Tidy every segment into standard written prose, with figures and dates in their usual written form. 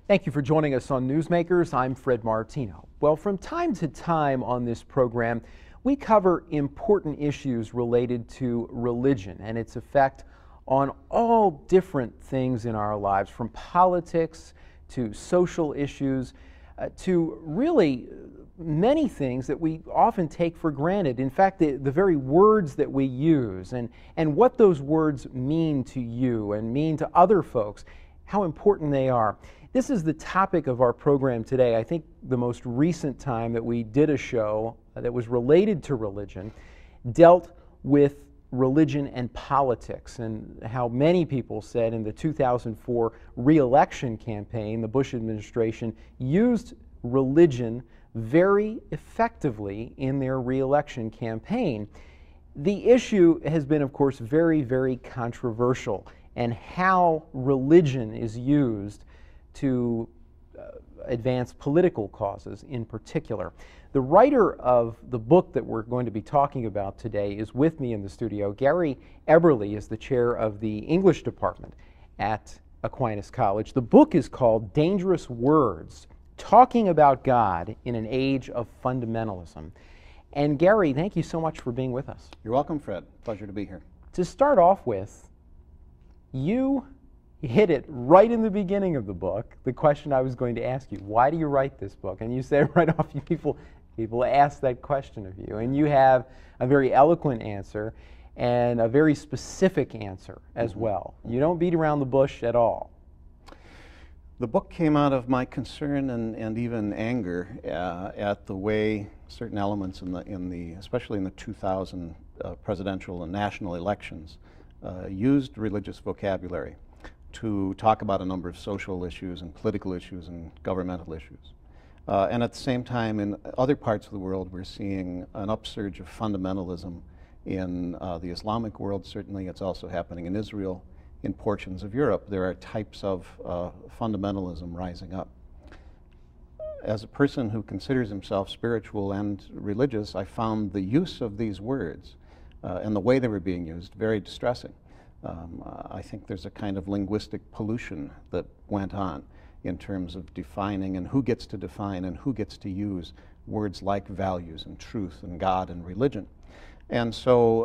Thank you for joining us on Newsmakers. I'm Fred Martino. Well, from time to time on this program, we cover important issues related to religion and its effect on all different things in our lives, from politics to social issues to really many things that we often take for granted. In fact, the very words that we use and what those words mean to you and mean to other folks, how important they are. This is the topic of our program today. I think the most recent time that we did a show that was related to religion dealt with religion and politics, and how many people said in the 2004 re-election campaign, the Bush administration used religion very effectively in their re-election campaign. The issue has been, of course, very, very controversial, and how religion is used to advance political causes in particular. The writer of the book that we're going to be talking about today is with me in the studio. Gary Eberle is the chair of the English department at Aquinas College. The book is called Dangerous Words, Talking About God in an Age of Fundamentalism. And Gary, thank you so much for being with us. You're welcome, Fred. Pleasure to be here. To start off with, you hit it right in the beginning of the book, the question I was going to ask you. Why do you write this book? And you said right off, people ask that question of you, and you have a very eloquent answer and a very specific answer as well. You don't beat around the bush at all. The book came out of my concern and even anger at the way certain elements especially in the 2000 presidential and national elections used religious vocabulary to talk about a number of social issues and political issues and governmental issues. And at the same time, in other parts of the world, we're seeing an upsurge of fundamentalism in the Islamic world. Certainly, it's also happening in Israel. In portions of Europe, there are types of fundamentalism rising up. As a person who considers himself spiritual and religious, I found the use of these words and the way they were being used very distressing. I think there's a kind of linguistic pollution that went on in terms of defining and who gets to define and who gets to use words like values and truth and God and religion. And so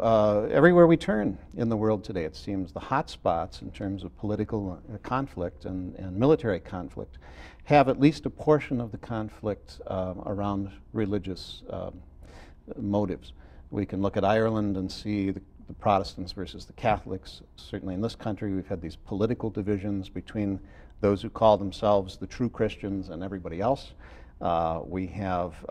everywhere we turn in the world today, it seems the hot spots in terms of political conflict and military conflict have at least a portion of the conflict around religious motives. We can look at Ireland and see the Protestants versus the Catholics. Certainly in this country, we've had these political divisions between those who call themselves the true Christians and everybody else. We have,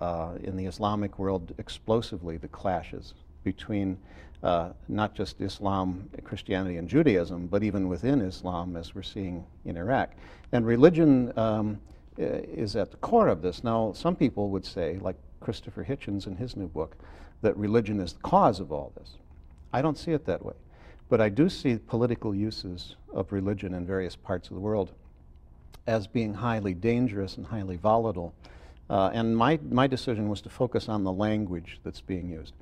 in the Islamic world, explosively the clashes between not just Islam, Christianity, and Judaism, but even within Islam, as we're seeing in Iraq. And religion is at the core of this. Now, some people would say, like Christopher Hitchens in his new book, that religion is the cause of all this. I don't see it that way. But I do see political uses of religion in various parts of the world as being highly dangerous and highly volatile. And my decision was to focus on the language that's being used.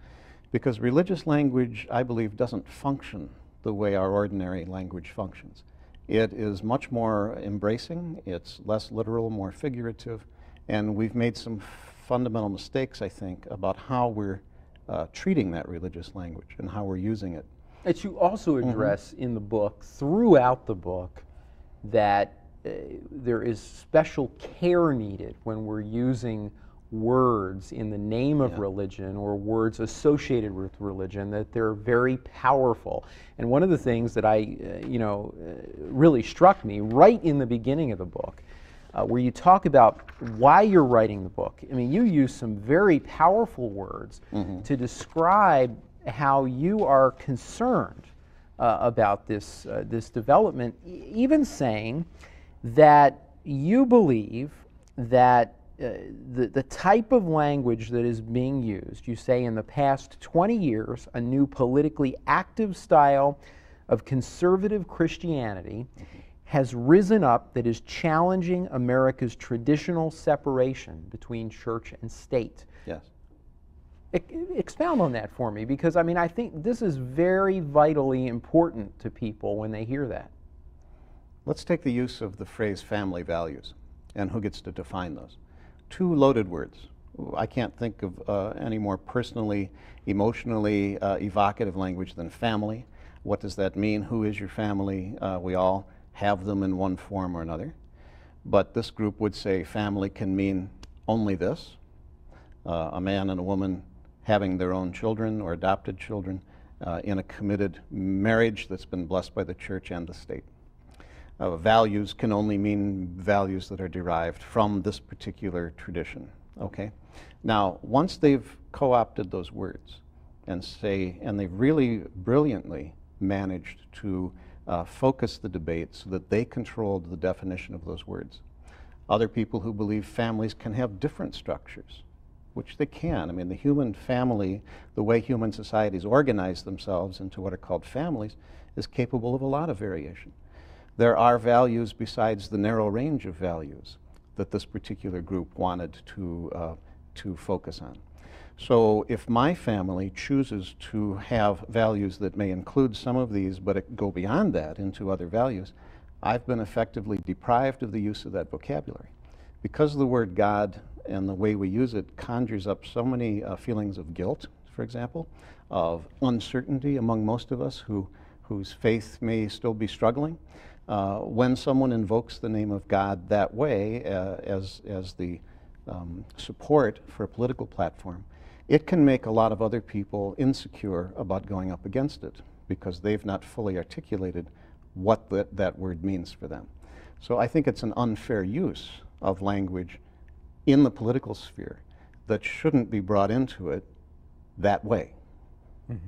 Because religious language, I believe, doesn't function the way our ordinary language functions. It is much more embracing, it's less literal, more figurative, and we've made some fundamental mistakes, I think, about how we're treating that religious language and how we're using it. That you also address in the book, throughout the book, that there is special care needed when we're using words in the name of religion or words associated with religion, that they're very powerful. And one of the things that really struck me right in the beginning of the book, where you talk about why you're writing the book. I mean, you use some very powerful words to describe how you are concerned about this development, even saying that you believe that the type of language that is being used, you say in the past 20 years, a new politically active style of conservative Christianity has risen up that is challenging America's traditional separation between church and state. Yes. Expound on that for me, because I mean, I think this is very vitally important to people when they hear that. Let's take the use of the phrase family values. and who gets to define those. Two loaded words. I can't think of any more personally, emotionally evocative language than family. What does that mean? Who is your family? We all have them in one form or another. But this group would say family can mean only this, a man and a woman having their own children or adopted children in a committed marriage that's been blessed by the church and the state. Values can only mean values that are derived from this particular tradition, okay? Now, once they've co-opted those words and they've really brilliantly managed to focus the debate so that they controlled the definition of those words. Other people who believe families can have different structures, which they can. I mean, the human family, the way human societies organize themselves into what are called families, is capable of a lot of variation. There are values besides the narrow range of values that this particular group wanted to focus on. So if my family chooses to have values that may include some of these, but go beyond that into other values, I've been effectively deprived of the use of that vocabulary. Because the word God and the way we use it conjures up so many feelings of guilt, for example, of uncertainty among most of us whose faith may still be struggling. When someone invokes the name of God that way as the support for a political platform, it can make a lot of other people insecure about going up against it because they've not fully articulated what that word means for them. So I think it's an unfair use of language in the political sphere that shouldn't be brought into it that way. Mm-hmm.